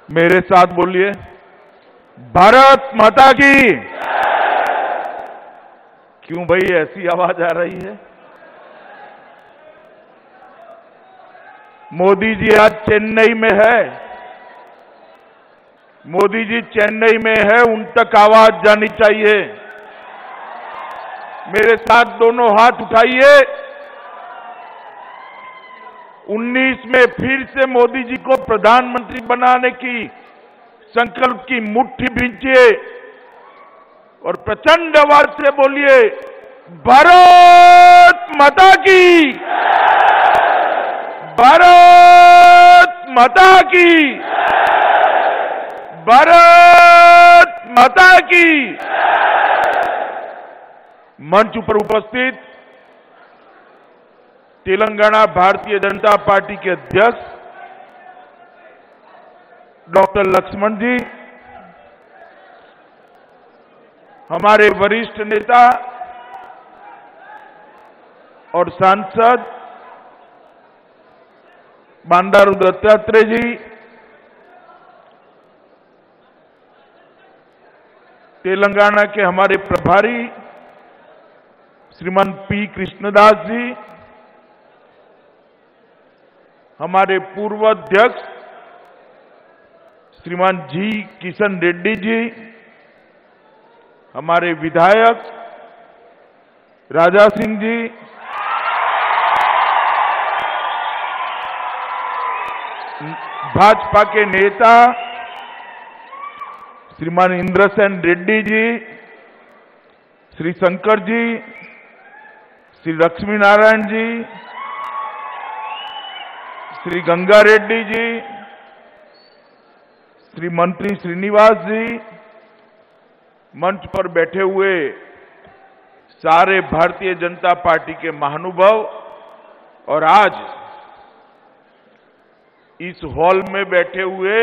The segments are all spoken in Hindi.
मेरे साथ बोलिए, भारत माता की। क्यों भाई ऐसी आवाज आ रही है? मोदी जी आज चेन्नई में है। मोदी जी चेन्नई में है, उन तक आवाज जानी चाहिए। मेरे साथ दोनों हाथ उठाइए। 19 में फिर से मोदी जी को प्रधानमंत्री बनाने की संकल्प की मुट्ठी भींचिए और प्रचंड आवाज से बोलिए, भारत माता की, भारत माता की, भारत माता की। मंच पर उपस्थित तेलंगाना भारतीय जनता पार्टी के अध्यक्ष डॉक्टर लक्ष्मण जी, हमारे वरिष्ठ नेता और सांसद बंडारू दत्तात्रेय जी, तेलंगाना के हमारे प्रभारी श्रीमान पी कृष्णदास जी, हमारे पूर्व अध्यक्ष श्रीमान जी किशन रेड्डी जी, हमारे विधायक राजा सिंह जी, भाजपा के नेता श्रीमान इंद्रसेन रेड्डी जी, श्री शंकर जी, श्री लक्ष्मी नारायण जी, श्री गंगा रेड्डी जी, श्री मंत्री श्रीनिवास जी, मंच पर बैठे हुए सारे भारतीय जनता पार्टी के महानुभाव और आज इस हॉल में बैठे हुए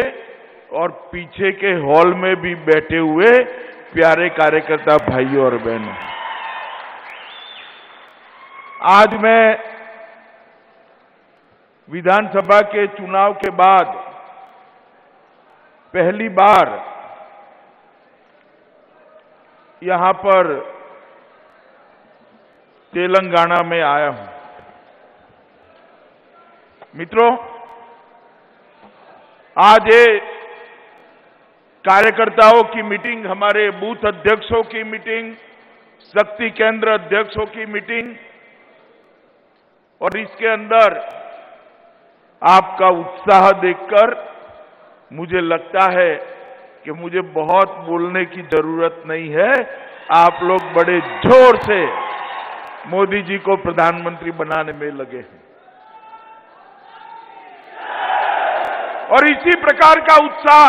और पीछे के हॉल में भी बैठे हुए प्यारे कार्यकर्ता भाइयों और बहनों, आज मैं विधानसभा के चुनाव के बाद पहली बार यहां पर तेलंगाना में आया हूं। मित्रों, आज ये कार्यकर्ताओं की मीटिंग, हमारे बूथ अध्यक्षों की मीटिंग, शक्ति केंद्र अध्यक्षों की मीटिंग, और इसके अंदर आपका उत्साह देखकर मुझे लगता है कि मुझे बहुत बोलने की जरूरत नहीं है। आप लोग बड़े जोर से मोदी जी को प्रधानमंत्री बनाने में लगे हैं और इसी प्रकार का उत्साह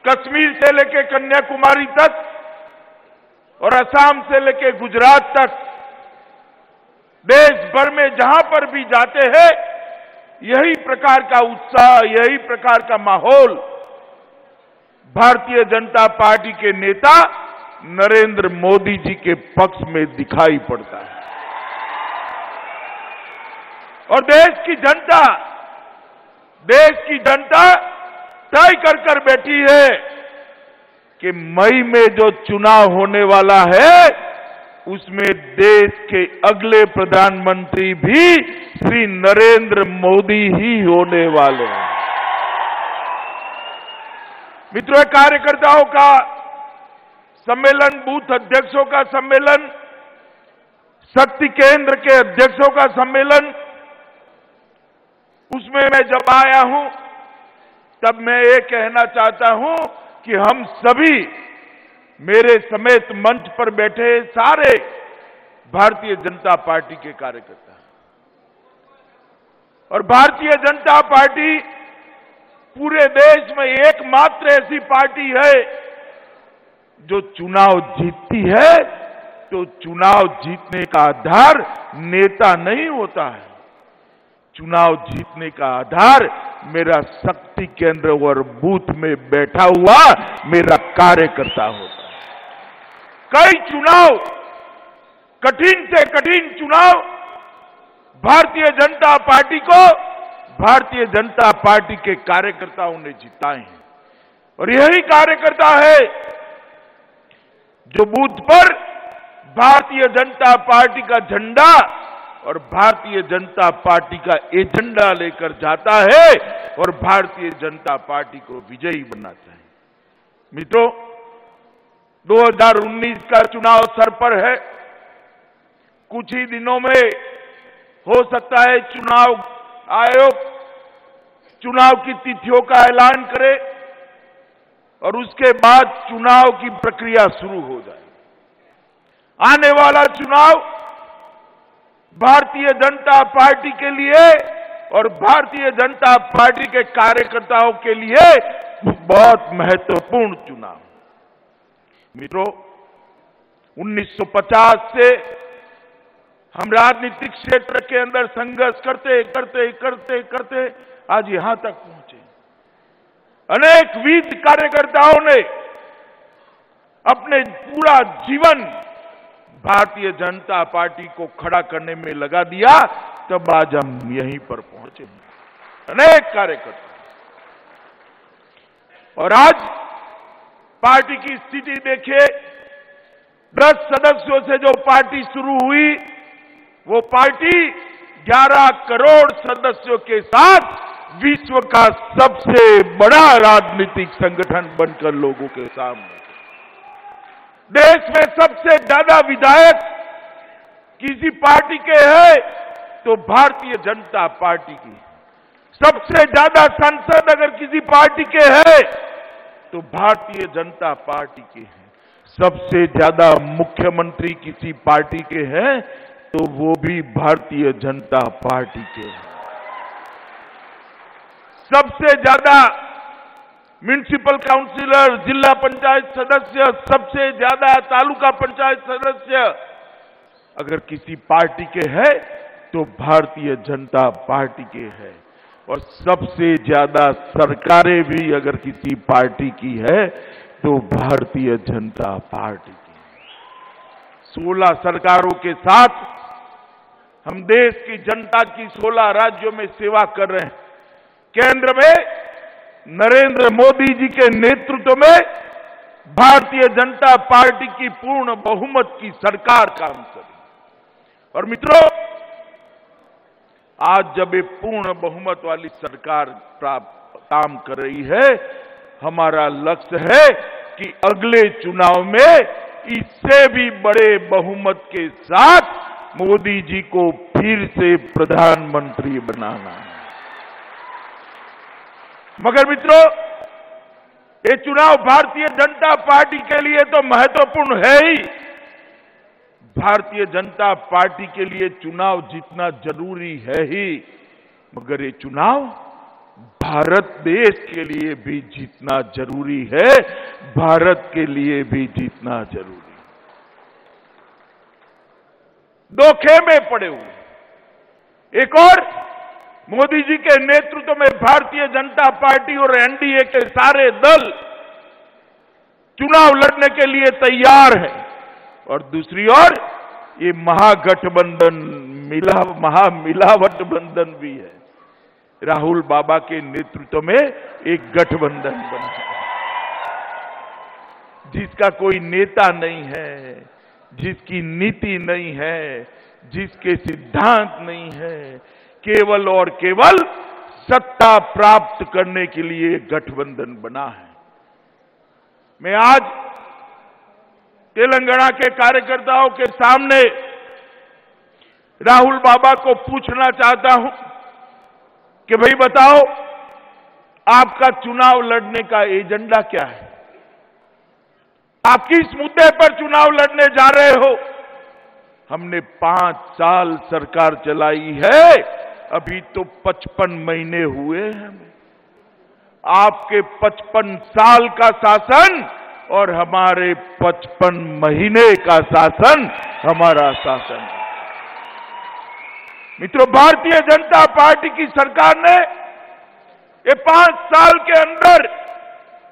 कश्मीर से लेकर कन्याकुमारी तक और असम से लेकर गुजरात तक देश भर में जहां पर भी जाते हैं, यही प्रकार का उत्साह, यही प्रकार का माहौल भारतीय जनता पार्टी के नेता नरेंद्र मोदी जी के पक्ष में दिखाई पड़ता है। और देश की जनता तय कर बैठी है कि मई में जो चुनाव होने वाला है उसमें देश के अगले प्रधानमंत्री भी श्री नरेंद्र मोदी ही होने वाले हैं। मित्रों, कार्यकर्ताओं का सम्मेलन, बूथ अध्यक्षों का सम्मेलन, शक्ति केंद्र के अध्यक्षों का सम्मेलन, उसमें मैं जब आया हूं तब मैं ये कहना चाहता हूं कि हम सभी, मेरे समेत मंच पर बैठे सारे भारतीय जनता पार्टी के कार्यकर्ता, और भारतीय जनता पार्टी पूरे देश में एकमात्र ऐसी पार्टी है जो चुनाव जीतती है तो चुनाव जीतने का आधार नेता नहीं होता है। चुनाव जीतने का आधार मेरा शक्ति केंद्र और बूथ में बैठा हुआ मेरा कार्यकर्ता होता है। कई चुनाव, कठिन से कठिन चुनाव भारतीय जनता पार्टी को भारतीय जनता पार्टी के कार्यकर्ताओं ने जिताए हैं। और यही कार्यकर्ता है जो बूथ पर भारतीय जनता पार्टी का झंडा और भारतीय जनता पार्टी का एजेंडा लेकर जाता है और भारतीय जनता पार्टी को विजयी बनाता है। मित्रों, 2019 का चुनाव सर पर है। कुछ ही दिनों में हो सकता है चुनाव आयोग चुनाव की तिथियों का ऐलान करे और उसके बाद चुनाव की प्रक्रिया शुरू हो जाए। आने वाला चुनाव भारतीय जनता पार्टी के लिए और भारतीय जनता पार्टी के कार्यकर्ताओं के लिए बहुत महत्वपूर्ण चुनाव। मित्रों, 1950 से हम राजनीतिक क्षेत्र के अंदर संघर्ष करते करते करते करते आज यहां तक पहुंचे। अनेक वीर कार्यकर्ताओं ने अपने पूरा जीवन भारतीय जनता पार्टी को खड़ा करने में लगा दिया, तब आज हम यहीं पर पहुंचे। अनेक कार्यकर्ता, और आज पार्टी की स्थिति देखिए। 10 सदस्यों से जो पार्टी शुरू हुई, वो पार्टी 11 करोड़ सदस्यों के साथ विश्व का सबसे बड़ा राजनीतिक संगठन बनकर लोगों के सामने। देश में सबसे ज्यादा विधायक किसी पार्टी के हैं तो भारतीय जनता पार्टी की। सबसे ज्यादा सांसद अगर किसी पार्टी के हैं तो भारतीय जनता पार्टी के हैं। सबसे ज्यादा मुख्यमंत्री किसी पार्टी के हैं तो वो भी भारतीय जनता पार्टी के हैं। सबसे ज्यादा म्युनिसिपल काउंसिलर, जिला पंचायत सदस्य, सबसे ज्यादा तालुका पंचायत सदस्य अगर किसी पार्टी के हैं तो भारतीय जनता पार्टी के हैं। और सबसे ज्यादा सरकारें भी अगर किसी पार्टी की है तो भारतीय जनता पार्टी की। 16 सरकारों के साथ हम देश की जनता की 16 राज्यों में सेवा कर रहे हैं। केंद्र में नरेंद्र मोदी जी के नेतृत्व में भारतीय जनता पार्टी की पूर्ण बहुमत की सरकार काम कर रही है। और मित्रों, आज जब ये पूर्ण बहुमत वाली सरकार काम कर रही है, हमारा लक्ष्य है कि अगले चुनाव में इससे भी बड़े बहुमत के साथ मोदी जी को फिर से प्रधानमंत्री बनाना है। मगर मित्रों, ये चुनाव भारतीय जनता पार्टी के लिए तो महत्वपूर्ण है ही। भारतीय जनता पार्टी के लिए चुनाव जीतना जरूरी है ही, मगर ये चुनाव भारत देश के लिए भी जीतना जरूरी है, भारत के लिए भी जीतना जरूरी है। दो खेमे पड़े हुए। एक और मोदी जी के नेतृत्व में भारतीय जनता पार्टी और एनडीए के सारे दल चुनाव लड़ने के लिए तैयार है, और दूसरी ओर ये महागठबंधन महामिलावटबंधन भी है। राहुल बाबा के नेतृत्व में एक गठबंधन बना है जिसका कोई नेता नहीं है, जिसकी नीति नहीं है, जिसके सिद्धांत नहीं है, केवल और केवल सत्ता प्राप्त करने के लिए गठबंधन बना है। मैं आज तेलंगाना के कार्यकर्ताओं के सामने राहुल बाबा को पूछना चाहता हूं कि भाई बताओ, आपका चुनाव लड़ने का एजेंडा क्या है? आप किस मुद्दे पर चुनाव लड़ने जा रहे हो? हमने 5 साल सरकार चलाई है, अभी तो 55 महीने हुए हैं। आपके 55 साल का शासन और हमारे 55 महीने का शासन हमारा शासन है। मित्रों, भारतीय जनता पार्टी की सरकार ने ये 5 साल के अंदर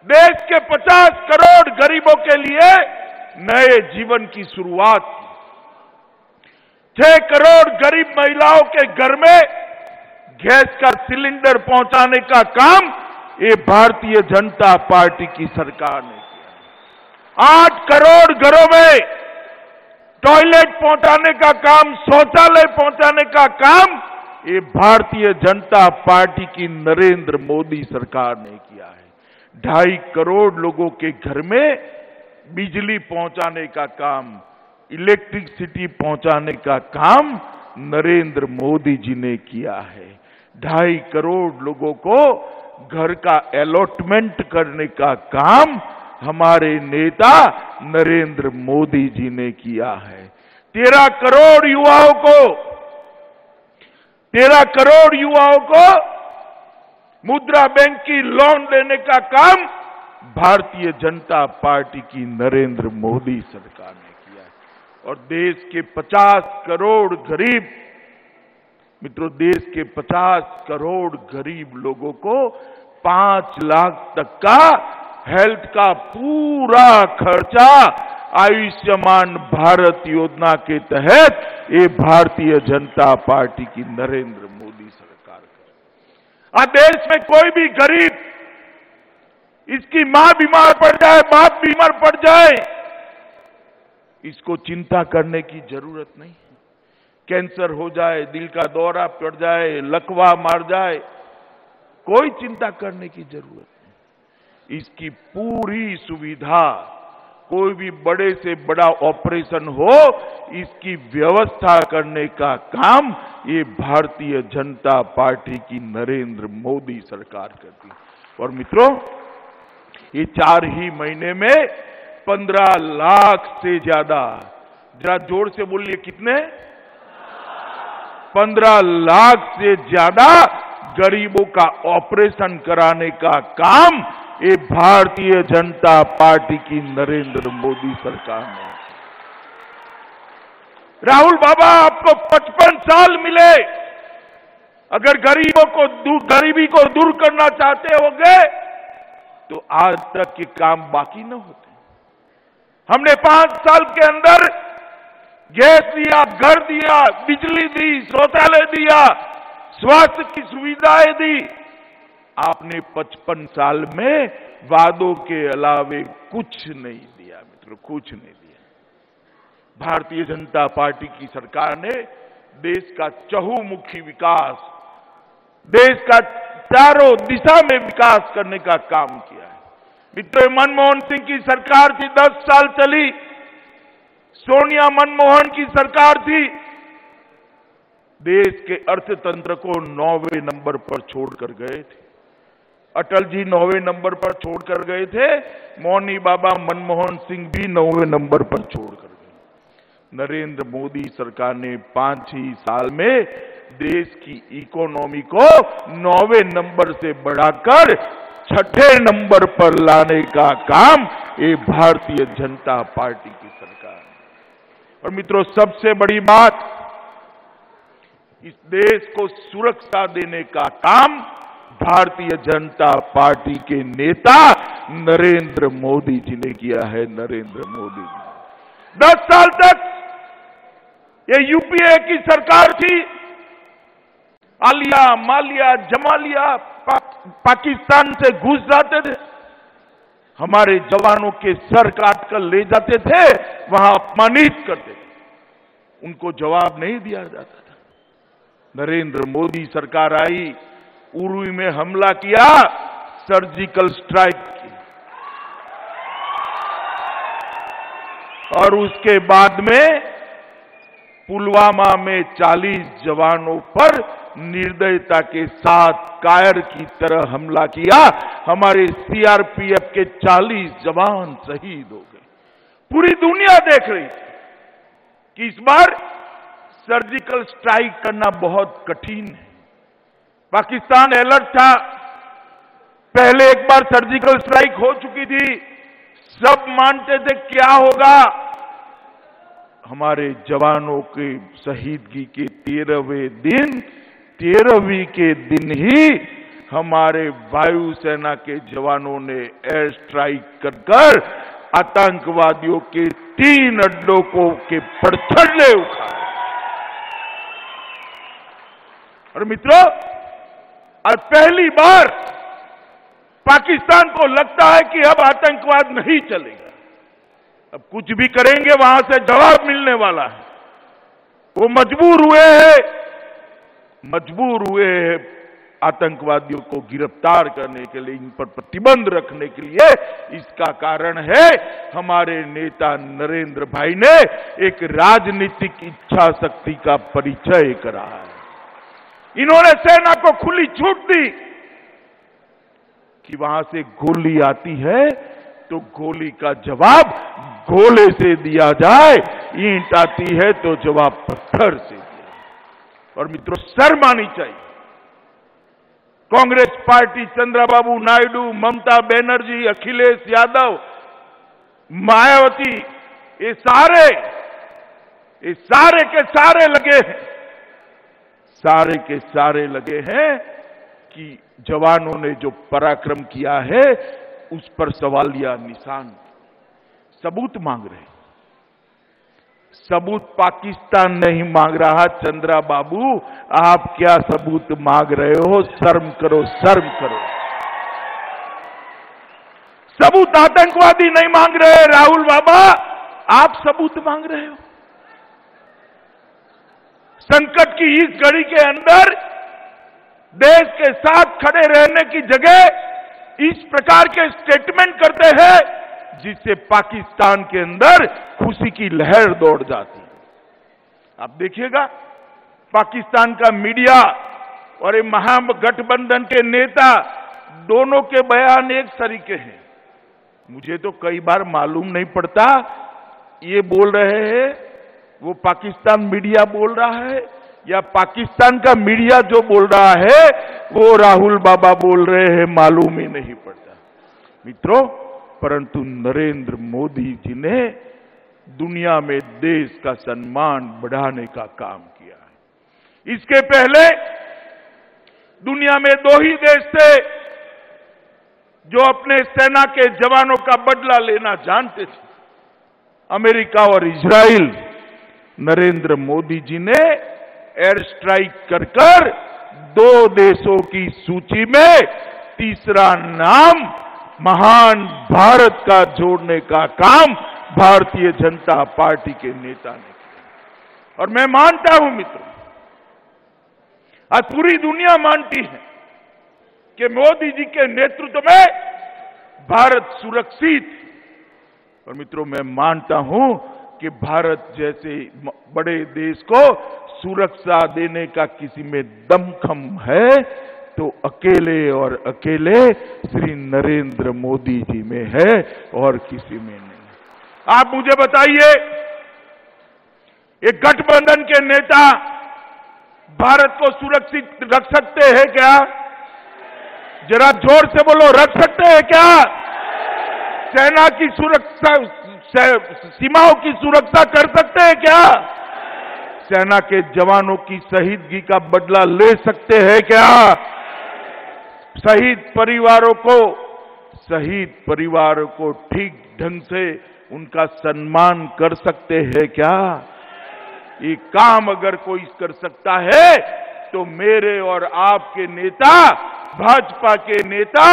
देश के 50 करोड़ गरीबों के लिए नए जीवन की शुरुआत की। 6 करोड़ गरीब महिलाओं के घर में गैस का सिलेंडर पहुंचाने का काम ये भारतीय जनता पार्टी की सरकार ने किया। 8 करोड़ घरों में टॉयलेट पहुंचाने का काम, शौचालय पहुंचाने का काम ये भारतीय जनता पार्टी की नरेंद्र मोदी सरकार ने किया है। 2.5 करोड़ लोगों के घर में बिजली पहुंचाने का काम, इलेक्ट्रिसिटी पहुंचाने का काम नरेंद्र मोदी जी ने किया है। 2.5 करोड़ लोगों को घर का अलॉटमेंट करने का काम हमारे नेता नरेंद्र मोदी जी ने किया है। 13 करोड़ युवाओं को मुद्रा बैंक की लोन देने का काम भारतीय जनता पार्टी की नरेंद्र मोदी सरकार ने किया है। और देश के 50 करोड़ गरीब मित्रों, देश के 50 करोड़ गरीब लोगों को 5 लाख तक का हेल्थ का पूरा खर्चा आयुष्मान भारत योजना के तहत ये भारतीय जनता पार्टी की नरेंद्र मोदी सरकार कर। आज देश में कोई भी गरीब, इसकी मां बीमार पड़ जाए, बाप बीमार पड़ जाए, इसको चिंता करने की जरूरत नहीं है। कैंसर हो जाए, दिल का दौरा पड़ जाए, लकवा मार जाए, कोई चिंता करने की जरूरत नहीं। इसकी पूरी सुविधा, कोई भी बड़े से बड़ा ऑपरेशन हो, इसकी व्यवस्था करने का काम ये भारतीय जनता पार्टी की नरेंद्र मोदी सरकार करती है। और मित्रों, ये 4 ही महीने में 15 लाख से ज्यादा, जरा जोर से बोलिए कितने, 15 लाख से ज्यादा गरीबों का ऑपरेशन कराने का काम ये भारतीय जनता पार्टी की नरेंद्र मोदी सरकार ने। राहुल बाबा, आपको 55 साल मिले, अगर गरीबी को दूर करना चाहते होंगे तो आज तक के काम बाकी न होते। हमने 5 साल के अंदर गैस दिया, घर दिया, बिजली दी, शौचालय दिया, स्वास्थ्य की सुविधाएं दी। आपने 55 साल में वादों के अलावे कुछ नहीं दिया मित्रों, कुछ नहीं दिया। भारतीय जनता पार्टी की सरकार ने देश का चहुमुखी विकास, देश का चारों दिशा में विकास करने का काम किया है। मित्रों, मनमोहन सिंह की सरकार थी, 10 साल चली। सोनिया मनमोहन की सरकार थी, देश के अर्थतंत्र को 9वें नंबर पर छोड़कर गए थे। अटल जी 9वें नंबर पर छोड़कर गए थे, मौनी बाबा मनमोहन सिंह भी 9वें नंबर पर छोड़कर गए। नरेंद्र मोदी सरकार ने 5 ही साल में देश की इकोनॉमी को 9वें नंबर से बढ़ाकर 6ठे नंबर पर लाने का काम ये भारतीय जनता पार्टी की सरकार है। और मित्रों, सबसे बड़ी बात, इस देश को सुरक्षा देने का काम भारतीय जनता पार्टी के नेता नरेंद्र मोदी जी ने किया है। नरेंद्र मोदी जी 10 साल तक ये यूपीए की सरकार थी। आलिया, मालिया, जमालिया पाकिस्तान से घुस जाते थे, हमारे जवानों के सर काट कर ले जाते थे, वहां अपमानित करते थे, उनको जवाब नहीं दिया जाता था। नरेंद्र मोदी सरकार आई, उरी में हमला किया, सर्जिकल स्ट्राइक की, और उसके बाद में पुलवामा में 40 जवानों पर निर्दयता के साथ कायर की तरह हमला किया। हमारे सीआरपीएफ के 40 जवान शहीद हो गए। पूरी दुनिया देख रही थी कि इस बार सर्जिकल स्ट्राइक करना बहुत कठिन है। पाकिस्तान अलर्ट था, पहले एक बार सर्जिकल स्ट्राइक हो चुकी थी, सब मानते थे क्या होगा। हमारे जवानों के शहीदगी के 13वीं के दिन ही हमारे वायुसेना के जवानों ने एयर स्ट्राइक कर आतंकवादियों के 3 अड्डों को के पड़थड़े उठाए। और मित्रों, और पहली बार पाकिस्तान को लगता है कि अब आतंकवाद नहीं चलेगा, अब कुछ भी करेंगे वहां से जवाब मिलने वाला है। वो मजबूर हुए हैं आतंकवादियों को गिरफ्तार करने के लिए, इन पर प्रतिबंध रखने के लिए। इसका कारण है हमारे नेता नरेंद्र भाई ने एक राजनीतिक इच्छा शक्ति का परिचय करा है। इन्होंने सेना को खुली छूट दी कि वहां से गोली आती है तो गोली का जवाब गोले से दिया जाए, ईंट आती है तो जवाब पत्थर से दिया। और मित्रों, शर्म आनी चाहिए। कांग्रेस पार्टी, चंद्रबाबू नायडू, ममता बनर्जी, अखिलेश यादव, मायावती, ये सारे के सारे लगे हैं कि जवानों ने जो पराक्रम किया है उस पर सवालिया निशान, सबूत मांग रहे हैं। सबूत पाकिस्तान नहीं मांग रहा। चंद्रा बाबू, आप क्या सबूत मांग रहे हो? शर्म करो, शर्म करो। सबूत आतंकवादी नहीं मांग रहे। राहुल बाबा, आप सबूत मांग रहे हो। संकट की इस घड़ी के अंदर देश के साथ खड़े रहने की जगह इस प्रकार के स्टेटमेंट करते हैं जिससे पाकिस्तान के अंदर खुशी की लहर दौड़ जाती है। आप देखिएगा, पाकिस्तान का मीडिया और ये महागठबंधन के नेता दोनों के बयान एक तरीके हैं। मुझे तो कई बार मालूम नहीं पड़ता ये बोल रहे हैं, वो पाकिस्तान मीडिया बोल रहा है या पाकिस्तान का मीडिया जो बोल रहा है वो राहुल बाबा बोल रहे हैं, मालूम ही नहीं पड़ता मित्रों। परंतु नरेंद्र मोदी जी ने दुनिया में देश का सम्मान बढ़ाने का काम किया है। इसके पहले दुनिया में दो ही देश थे जो अपने सेना के जवानों का बदला लेना जानते थे, अमेरिका और इजराइल। नरेंद्र मोदी जी ने एयर स्ट्राइक कर दो देशों की सूची में तीसरा नाम महान भारत का जोड़ने का काम भारतीय जनता पार्टी के नेता ने किया। और मैं मानता हूं मित्रों, आज पूरी दुनिया मानती है कि मोदी जी के नेतृत्व में भारत सुरक्षित है। और मित्रों, मैं मानता हूं कि भारत जैसे बड़े देश को सुरक्षा देने का किसी में दमखम है तो अकेले और अकेले श्री नरेंद्र मोदी जी में है और किसी में नहीं। आप मुझे बताइए, एक गठबंधन के नेता भारत को सुरक्षित रख सकते हैं क्या? जरा जोर से बोलो, रख सकते हैं क्या? सेना की सुरक्षा, सीमाओं की सुरक्षा कर सकते हैं क्या? सेना के जवानों की शहीदगी का बदला ले सकते हैं क्या? शहीद परिवारों को ठीक ढंग से उनका सम्मान कर सकते हैं क्या? ये काम अगर कोई कर सकता है तो मेरे और आपके नेता, भाजपा के नेता,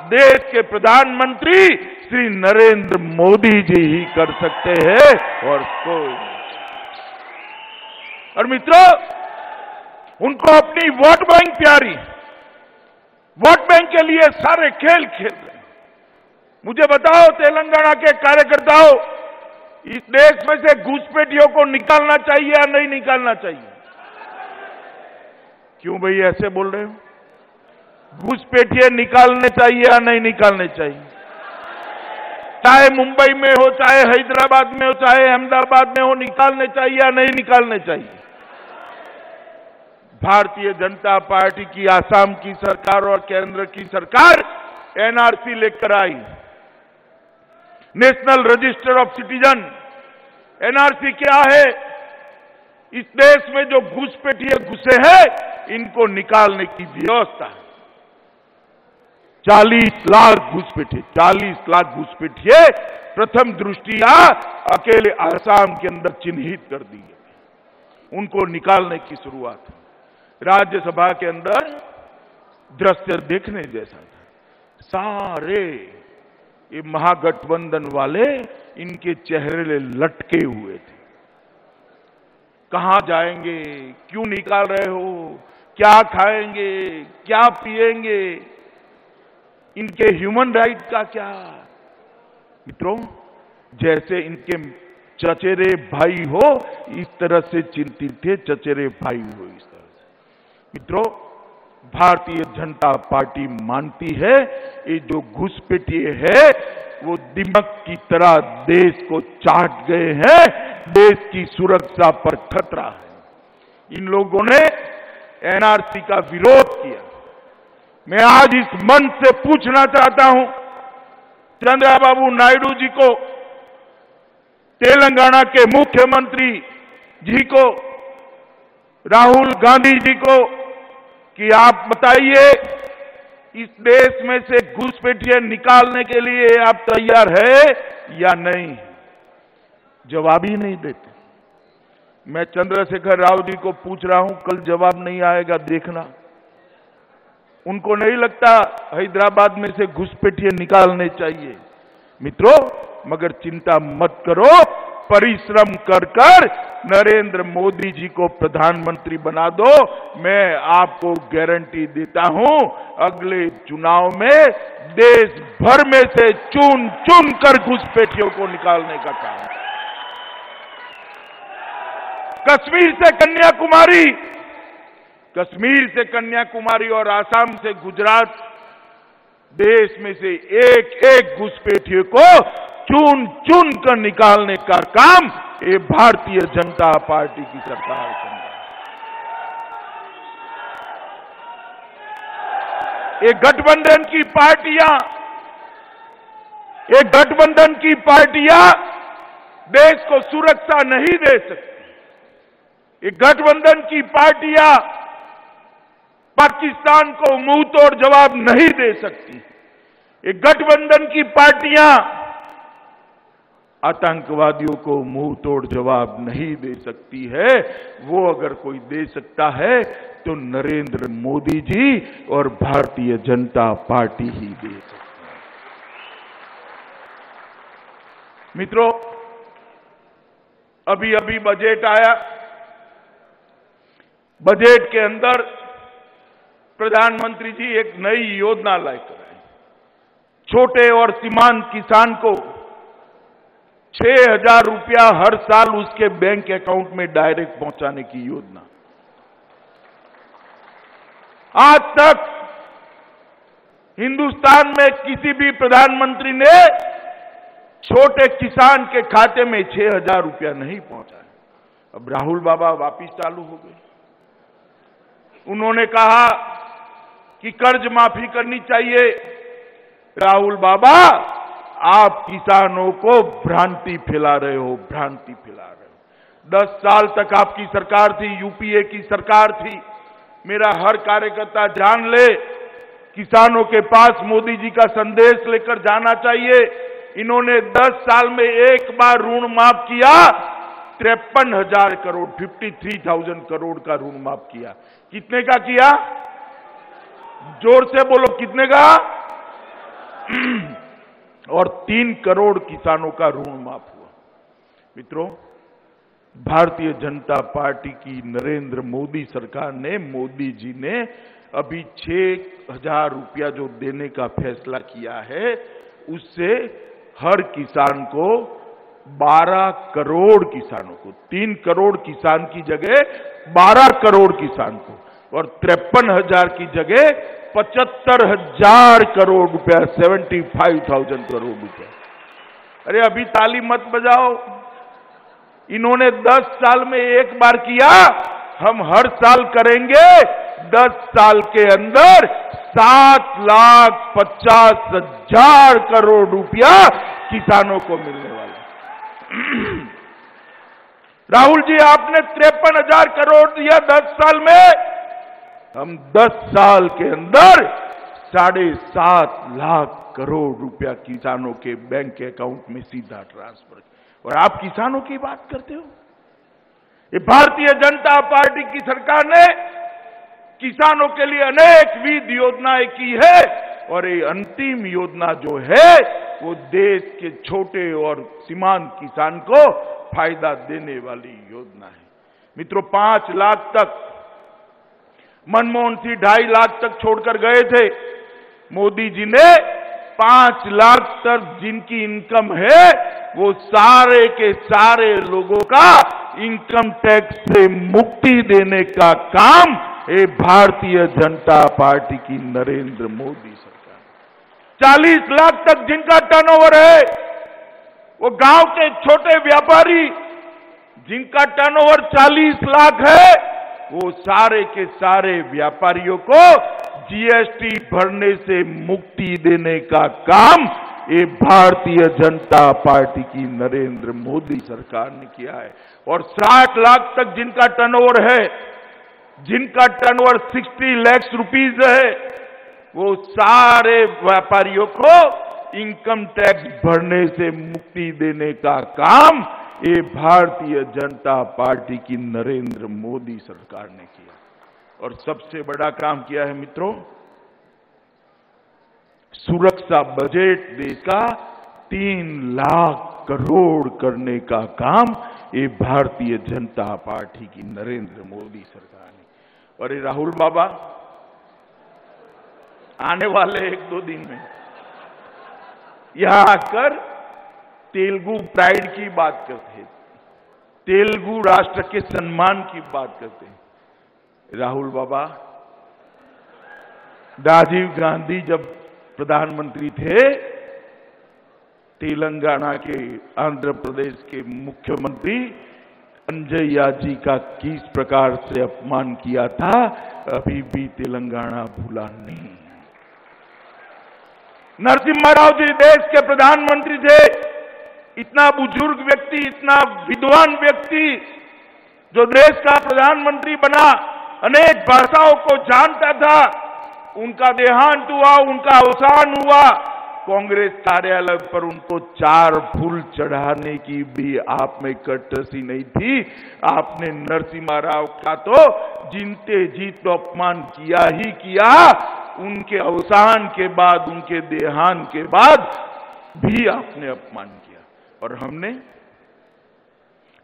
देश के प्रधानमंत्री श्री नरेंद्र मोदी जी ही कर सकते हैं और कोई नहीं। और मित्रों, उनको अपनी वोट बैंक प्यारी, वोट बैंक के लिए सारे खेल खेल रहे हैं। मुझे बताओ, तेलंगाना के कार्यकर्ताओं, इस देश में से घुसपैठियों को निकालना चाहिए या नहीं निकालना चाहिए? क्यों भाई ऐसे बोल रहे हो? घुसपैठिए निकालने चाहिए या नहीं निकालने चाहिए? चाहे मुंबई में हो, चाहे हैदराबाद में हो, चाहे अहमदाबाद में हो, निकालने चाहिए या नहीं निकालने चाहिए? भारतीय जनता पार्टी की आसाम की सरकार और केंद्र की सरकार एनआरसी लेकर आई, national register of citizen. NRC क्या है? इस देश में जो घुसपैठिए घुसे हैं, इनको निकालने की व्यवस्था है। 40 लाख घुसपैठिए प्रथम दृष्टिया अकेले आसाम के अंदर चिन्हित कर दी गई। उनको निकालने की शुरुआत है। राज्यसभा के अंदर दृश्य देखने जैसा था। सारे ये महागठबंधन वाले इनके चेहरे लटके हुए थे। कहां जाएंगे, क्यों निकाल रहे हो, क्या खाएंगे, क्या पिएंगे, इनके ह्यूमन राइट का क्या। मित्रों, जैसे इनके चचेरे भाई हो इस तरह से चिंतित थे, चचेरे भाई हो इस तरह से। मित्रों, भारतीय जनता पार्टी मानती है ये जो घुसपैठिए है वो दिमक की तरह देश को चाट गए हैं, देश की सुरक्षा पर खतरा है। इन लोगों ने एनआरसी का विरोध किया। मैं आज इस मंच से पूछना चाहता हूं चंद्रबाबू नायडू जी को, तेलंगाना के मुख्यमंत्री जी को, राहुल गांधी जी को कि आप बताइए इस देश में से घुसपैठिए निकालने के लिए आप तैयार है या नहीं। जवाब ही नहीं देते। मैं चंद्रशेखर राव जी को पूछ रहा हूं, कल जवाब नहीं आएगा देखना। उनको नहीं लगता हैदराबाद में से घुसपैठिए निकालने चाहिए। मित्रों, मगर चिंता मत करो, परिश्रम कर कर नरेंद्र मोदी जी को प्रधानमंत्री बना दो। मैं आपको गारंटी देता हूं अगले चुनाव में देश भर में से चुन चुन कर घुसपैठियों को निकालने का काम। कश्मीर से कन्याकुमारी और आसाम से गुजरात, देश में से एक एक घुसपैठियों को चुन चुन कर निकालने का काम ये भारतीय जनता पार्टी की सरकार कर रही है। एक गठबंधन की पार्टियां देश को सुरक्षा नहीं दे सकती। एक गठबंधन की पार्टियां पाकिस्तान को मुंह तोड़ जवाब नहीं दे सकती। एक गठबंधन की पार्टियां आतंकवादियों को मुंह तोड़ जवाब नहीं दे सकती है। वो अगर कोई दे सकता है तो नरेंद्र मोदी जी और भारतीय जनता पार्टी ही दे सकती है। मित्रों, अभी अभी बजट आया। बजट के अंदर प्रधानमंत्री जी एक नई योजना लेकर आए। छोटे और सीमांत किसान को 6,000 रुपया हर साल उसके बैंक अकाउंट में डायरेक्ट पहुंचाने की योजना। आज तक हिंदुस्तान में किसी भी प्रधानमंत्री ने छोटे किसान के खाते में 6,000 रुपया नहीं पहुंचाया। अब राहुल बाबा वापिस चालू हो गए। उन्होंने कहा कि कर्ज माफी करनी चाहिए। राहुल बाबा, आप किसानों को भ्रांति फैला रहे हो, भ्रांति फैला रहे हो। 10 साल तक आपकी सरकार थी, यूपीए की सरकार थी। मेरा हर कार्यकर्ता जान ले, किसानों के पास मोदी जी का संदेश लेकर जाना चाहिए। इन्होंने 10 साल में एक बार ऋण माफ किया, 53,000 करोड़, 53,000 करोड़ का ऋण माफ किया। कितने का किया? जोर से बोलो, कितने का? और 3 करोड़ किसानों का ऋण माफ हुआ। मित्रों, भारतीय जनता पार्टी की नरेंद्र मोदी सरकार ने, मोदी जी ने अभी 6,000 रुपया जो देने का फैसला किया है, उससे हर किसान को 12 करोड़ किसानों को, 3 करोड़ किसान की जगह 12 करोड़ किसान को, और 53,000 की जगह 75,000 करोड़ रुपया, 75,000 करोड़ रुपया। अरे अभी ताली मत बजाओ। इन्होंने 10 साल में एक बार किया, हम हर साल करेंगे। 10 साल के अंदर 7,50,000 करोड़ रुपया किसानों को मिलने वाला। राहुल जी, आपने 53,000 करोड़ दिया 10 साल में। हम 10 साल के अंदर 7.5 लाख करोड़ रुपया किसानों के बैंक अकाउंट में सीधा ट्रांसफर। और आप किसानों की बात करते हो। ये भारतीय जनता पार्टी की सरकार ने किसानों के लिए अनेक विध योजनाएं की है और ये अंतिम योजना जो है वो देश के छोटे और सीमांत किसान को फायदा देने वाली योजना है। मित्रों, 5 लाख तक मनमोहन सिंह 2.5 लाख तक छोड़कर गए थे। मोदी जी ने 5 लाख तक जिनकी इनकम है वो सारे के सारे लोगों का इनकम टैक्स से मुक्ति देने का काम ये भारतीय जनता पार्टी की नरेंद्र मोदी सरकार। 40 लाख तक जिनका टर्नओवर है, वो गांव के छोटे व्यापारी जिनका टर्नओवर 40 लाख है, वो सारे के सारे व्यापारियों को जीएसटी भरने से मुक्ति देने का काम ये भारतीय जनता पार्टी की नरेंद्र मोदी सरकार ने किया है। और 60 लाख तक जिनका टर्नओवर है, जिनका टर्नओवर 60 लाख रुपीज है, वो सारे व्यापारियों को इनकम टैक्स भरने से मुक्ति देने का काम ये भारतीय जनता पार्टी की नरेंद्र मोदी सरकार ने किया। और सबसे बड़ा काम किया है मित्रों, सुरक्षा बजट देश का 3 लाख करोड़ करने का काम ये भारतीय जनता पार्टी की नरेंद्र मोदी सरकार ने। और ये राहुल बाबा आने वाले 1-2 दिन में यहां आकर तेलुगु प्राइड की बात करते हैं, तेलुगु राष्ट्र के सम्मान की बात करते हैं। राहुल बाबा, राजीव गांधी जब प्रधानमंत्री थे, तेलंगाना के, आंध्र प्रदेश के मुख्यमंत्री अंजय्या जी का किस प्रकार से अपमान किया था, अभी भी तेलंगाना भूला नहीं। नरसिम्हा राव जी देश के प्रधानमंत्री थे, इतना बुजुर्ग व्यक्ति, इतना विद्वान व्यक्ति जो देश का प्रधानमंत्री बना, अनेक भाषाओं को जानता था, उनका देहांत हुआ, उनका अवसान हुआ। कांग्रेस कार्यालय पर उनको 4 फूल चढ़ाने की भी आप में कर्टसी नहीं थी। आपने नरसिम्हा राव का तो जीते जी तो अपमान किया ही किया, उनके अवसान के बाद, उनके देहांत के बाद भी आपने अपमान किया। और हमने,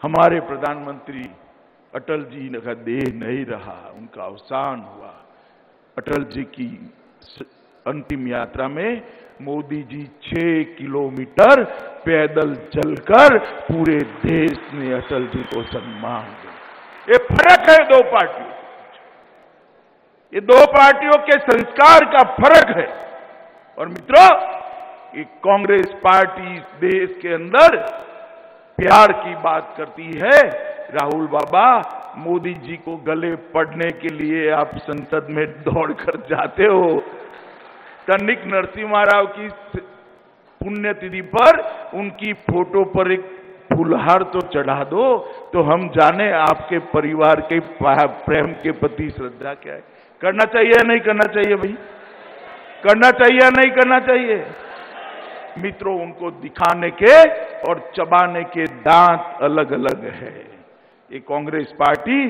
हमारे प्रधानमंत्री अटल जी का देह नहीं रहा, उनका अवसान हुआ। अटल जी की अंतिम यात्रा में मोदी जी 6 किलोमीटर पैदल चलकर पूरे देश ने अटल जी को सम्मान दिया। ये फर्क है 2 पार्टियों, ये 2 पार्टियों के संस्कार का फर्क है। और मित्रों, ये कांग्रेस पार्टी इस देश के अंदर प्यार की बात करती है। राहुल बाबा, मोदी जी को गले पड़ने के लिए आप संसद में दौड़कर जाते हो। तनिक नरसिम्हा राव की पुण्यतिथि पर उनकी फोटो पर एक फूलहार तो चढ़ा दो, तो हम जाने आपके परिवार के प्रेम के प्रति श्रद्धा क्या है। करना चाहिए या नहीं करना चाहिए भाई? करना चाहिए या नहीं करना चाहिए? मित्रों, उनको दिखाने के और चबाने के दांत अलग अलग है। ये कांग्रेस पार्टी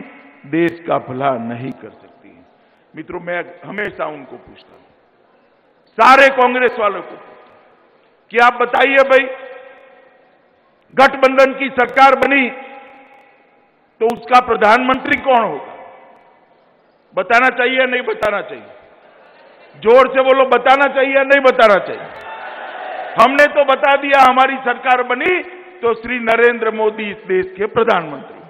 देश का भला नहीं कर सकती है। मित्रों, मैं हमेशा उनको पूछता हूं, सारे कांग्रेस वालों को, कि आप बताइए भाई, गठबंधन की सरकार बनी तो उसका प्रधानमंत्री कौन होगा? बताना चाहिए या नहीं बताना चाहिए? जोर से बोलो, बताना चाहिए या नहीं बताना चाहिए? हमने तो बता दिया, हमारी सरकार बनी तो श्री नरेंद्र मोदी इस देश के प्रधानमंत्री।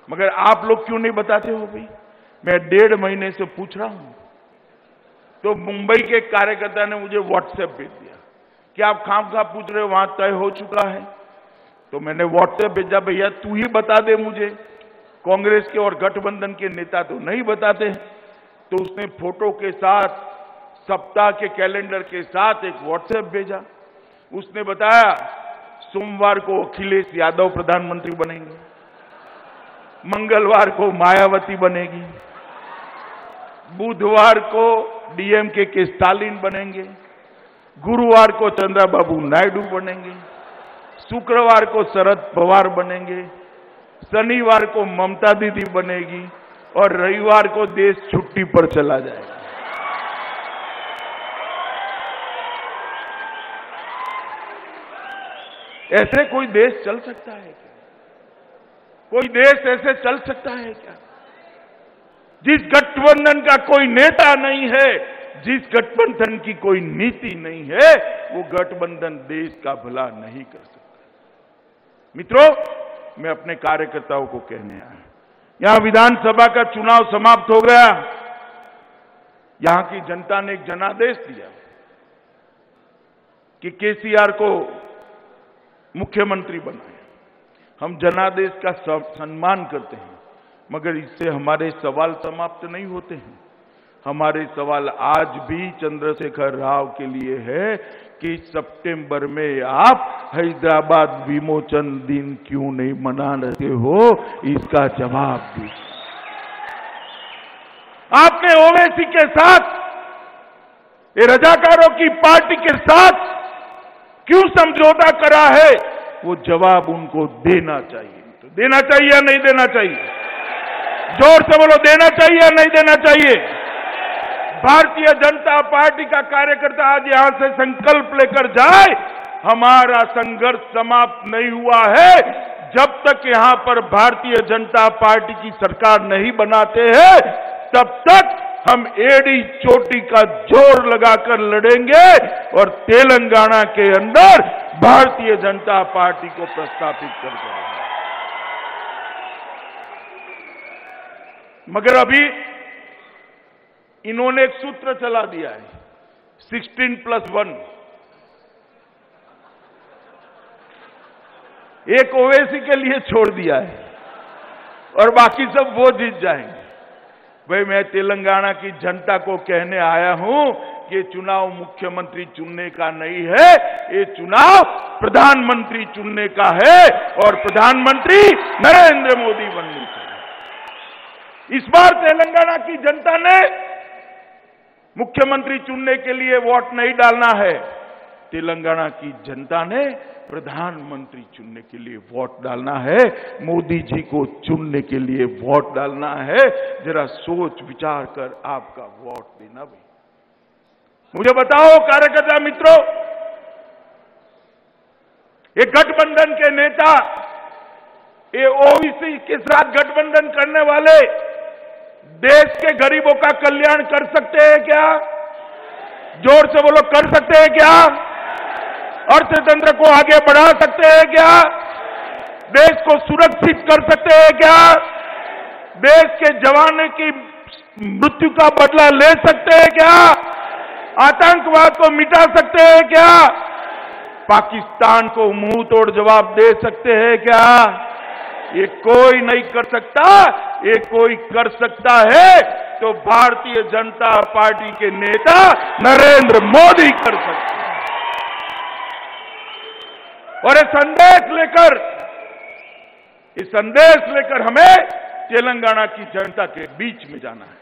मगर आप लोग क्यों नहीं बताते हो भाई? मैं 1.5 महीने से पूछ रहा हूं, तो मुंबई के कार्यकर्ता ने मुझे व्हाट्सएप भेज दिया कि आप खामखा पूछ रहे हो, वहां तय हो चुका है। तो मैंने व्हाट्सएप भेजा, भैया तू ही बता दे मुझे, कांग्रेस के और गठबंधन के नेता तो नहीं बताते। तो उसने फोटो के साथ, सप्ताह के कैलेंडर के साथ एक व्हाट्सएप भेजा। उसने बताया सोमवार को अखिलेश यादव प्रधानमंत्री बनेंगे, मंगलवार को मायावती बनेगी, बुधवार को डीएमके के स्टालिन बनेंगे, गुरुवार को चंद्रबाबू नायडू बनेंगे, शुक्रवार को शरद पवार बनेंगे, शनिवार को ममता दीदी बनेगी और रविवार को देश छुट्टी पर चला जाएगा। ऐसे कोई देश चल सकता है क्या? कोई देश ऐसे चल सकता है क्या? जिस गठबंधन का कोई नेता नहीं है, जिस गठबंधन की कोई नीति नहीं है, वो गठबंधन देश का भला नहीं कर सकता। मित्रों, मैं अपने कार्यकर्ताओं को कहने आया, यहां विधानसभा का चुनाव समाप्त हो गया। यहां की जनता ने एक जनादेश दिया कि केसीआर को मुख्यमंत्री बनाए। हम जनादेश का सम्मान करते हैं, मगर इससे हमारे सवाल समाप्त नहीं होते हैं। हमारे सवाल आज भी चंद्रशेखर राव के लिए है कि सितंबर में आप हैदराबाद विमोचन दिन क्यों नहीं मना रहे हो, इसका जवाब दीजिए। आपने ओवैसी के साथ, ये रजाकारों की पार्टी के साथ क्यों समझौता करा है, वो जवाब उनको देना चाहिए। तो देना चाहिए या नहीं देना चाहिए? जोर से बोलो, देना चाहिए या नहीं देना चाहिए? भारतीय जनता पार्टी का कार्यकर्ता आज यहां से संकल्प लेकर जाए, हमारा संघर्ष समाप्त नहीं हुआ है। जब तक यहां पर भारतीय जनता पार्टी की सरकार नहीं बनाते हैं, तब तक हम एड़ी चोटी का जोर लगाकर लड़ेंगे और तेलंगाना के अंदर भारतीय जनता पार्टी को प्रस्थापित कर देंगे। मगर अभी इन्होंने एक सूत्र चला दिया है, 16+1। एक ओवैसी के लिए छोड़ दिया है और बाकी सब वो जीत जाएंगे। भाई, मैं तेलंगाना की जनता को कहने आया हूं कि ये चुनाव मुख्यमंत्री चुनने का नहीं है, ये चुनाव प्रधानमंत्री चुनने का है और प्रधानमंत्री नरेंद्र मोदी बनने चाहिए। इस बार तेलंगाना की जनता ने मुख्यमंत्री चुनने के लिए वोट नहीं डालना है, तेलंगाना की जनता ने प्रधानमंत्री चुनने के लिए वोट डालना है, मोदी जी को चुनने के लिए वोट डालना है। जरा सोच विचार कर आपका वोट देना भी। मुझे बताओ कार्यकर्ता मित्रों, ये गठबंधन के नेता, ये ओबीसी के साथ गठबंधन करने वाले देश के गरीबों का कल्याण कर सकते हैं क्या? जोर से बोलो, कर सकते हैं क्या? अर्थतंत्र को आगे बढ़ा सकते हैं क्या? देश को सुरक्षित कर सकते हैं क्या? देश के जवानों की मृत्यु का बदला ले सकते हैं क्या? आतंकवाद को मिटा सकते हैं क्या? पाकिस्तान को मुंह तोड़ जवाब दे सकते हैं क्या? ये कोई नहीं कर सकता, ये कोई कर सकता है तो भारतीय जनता पार्टी के नेता नरेंद्र मोदी कर सकते हैं। और ये संदेश लेकर हमें तेलंगाना की जनता के बीच में जाना है।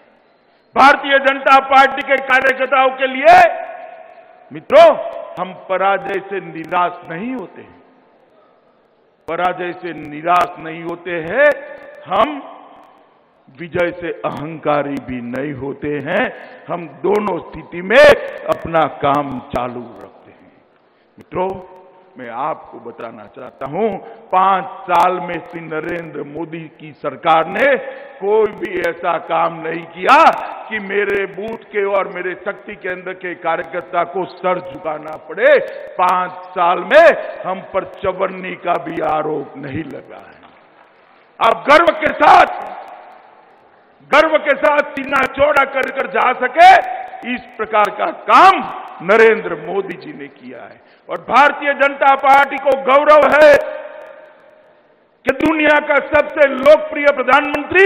भारतीय जनता पार्टी के कार्यकर्ताओं के लिए मित्रों, हम पराजय से निराश नहीं होते हैं, पराजय से निराश नहीं होते हैं, हम विजय से अहंकारी भी नहीं होते हैं। हम दोनों स्थिति में अपना काम चालू रखते हैं। मित्रों, मैं आपको बताना चाहता हूं, 5 साल में श्री नरेंद्र मोदी की सरकार ने कोई भी ऐसा काम नहीं किया कि मेरे बूथ के और मेरे शक्ति केंद्र के कार्यकर्ता को सर झुकाना पड़े। 5 साल में हम पर चवन्नी का भी आरोप नहीं लगा है। आप गर्व के साथ सीना चौड़ा कर जा सके, इस प्रकार का काम नरेंद्र मोदी जी ने किया है। और भारतीय जनता पार्टी को गौरव है कि दुनिया का सबसे लोकप्रिय प्रधानमंत्री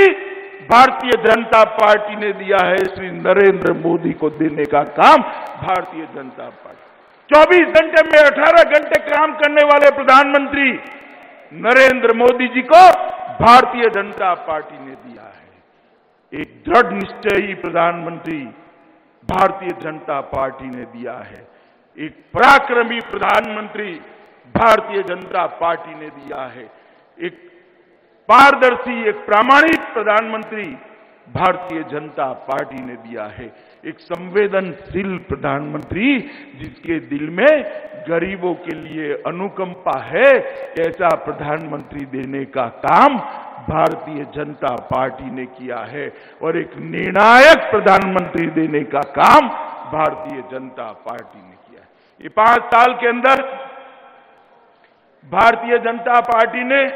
भारतीय जनता पार्टी ने दिया है। श्री नरेंद्र मोदी को देने का काम भारतीय जनता पार्टी, 24 घंटे में 18 घंटे काम करने वाले प्रधानमंत्री नरेंद्र मोदी जी को भारतीय जनता पार्टी ने दिया है। एक दृढ़ निश्चयी प्रधानमंत्री भारतीय जनता पार्टी ने दिया है। एक पराक्रमी प्रधानमंत्री भारतीय जनता पार्टी ने दिया है। एक पारदर्शी, एक प्रामाणिक प्रधानमंत्री भारतीय जनता पार्टी ने दिया है। एक संवेदनशील प्रधानमंत्री जिसके दिल में गरीबों के लिए अनुकंपा है, ऐसा प्रधानमंत्री देने का काम भारतीय जनता पार्टी ने किया है। और एक निर्णायक प्रधानमंत्री देने का काम भारतीय जनता पार्टी ने किया है। ये 5 साल के अंदर भारतीय जनता पार्टी ने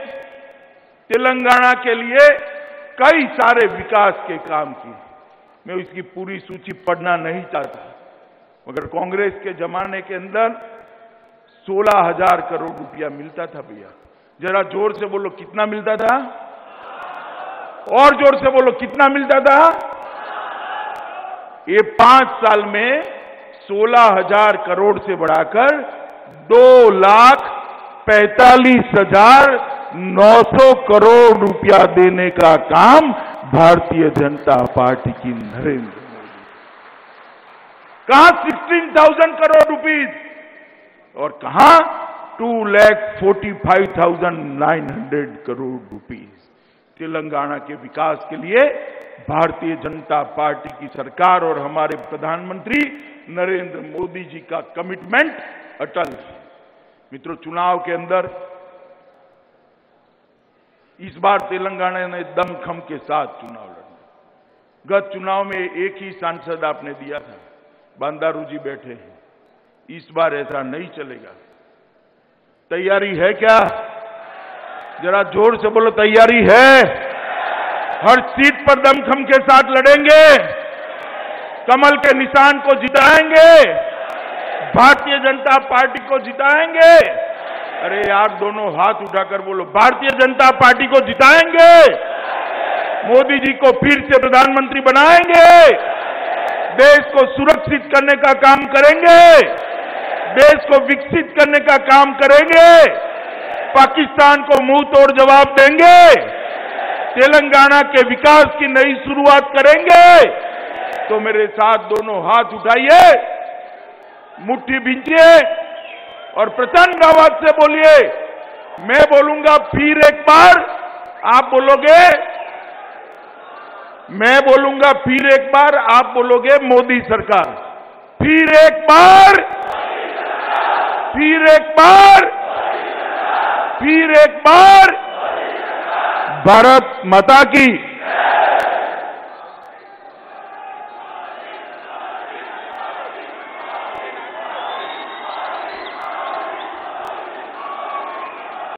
तेलंगाना के लिए कई सारे विकास के काम किए। मैं इसकी पूरी सूची पढ़ना नहीं चाहता, मगर कांग्रेस के जमाने के अंदर 16,000 करोड़ रुपया मिलता था। भैया जरा जोर से बोलो, कितना मिलता था? और जोर से बोलो, कितना मिलता था? ये 5 साल में 16,000 करोड़ से बढ़ाकर 2,45,900 करोड़ रुपया देने का काम भारतीय जनता पार्टी की नरेंद्र मोदी। कहां 16,000 करोड़ रुपीस और कहां 2,45,900 करोड़ रुपीस। तेलंगाना के विकास के लिए भारतीय जनता पार्टी की सरकार और हमारे प्रधानमंत्री नरेंद्र मोदी जी का कमिटमेंट अटल है। मित्रों, चुनाव के अंदर इस बार तेलंगाना ने दमखम के साथ चुनाव लड़ा। गत चुनाव में एक ही सांसद आपने दिया था, बांदारू जी बैठे हैं। इस बार ऐसा नहीं चलेगा। तैयारी है क्या? जरा जोर से बोलो, तैयारी है? हर सीट पर दमखम के साथ लड़ेंगे, कमल के निशान को जिताएंगे, भारतीय जनता पार्टी को जिताएंगे। अरे यार, दोनों हाथ उठाकर बोलो, भारतीय जनता पार्टी को जिताएंगे, मोदी जी को फिर से प्रधानमंत्री बनाएंगे, देश को सुरक्षित करने का काम करेंगे, देश को विकसित करने का काम करेंगे, पाकिस्तान को मुंह तोड़ जवाब देंगे, तेलंगाना के विकास की नई शुरुआत करेंगे। तो मेरे साथ दोनों हाथ उठाइए, मुट्ठी भींचिए और प्रचंड आवाज से बोलिए। मैं बोलूंगा फिर एक बार, आप बोलोगे। मैं बोलूंगा फिर एक बार, आप बोलोगे मोदी सरकार। फिर एक बार, फिर एक बार, फिर एक बार। भारत माता की।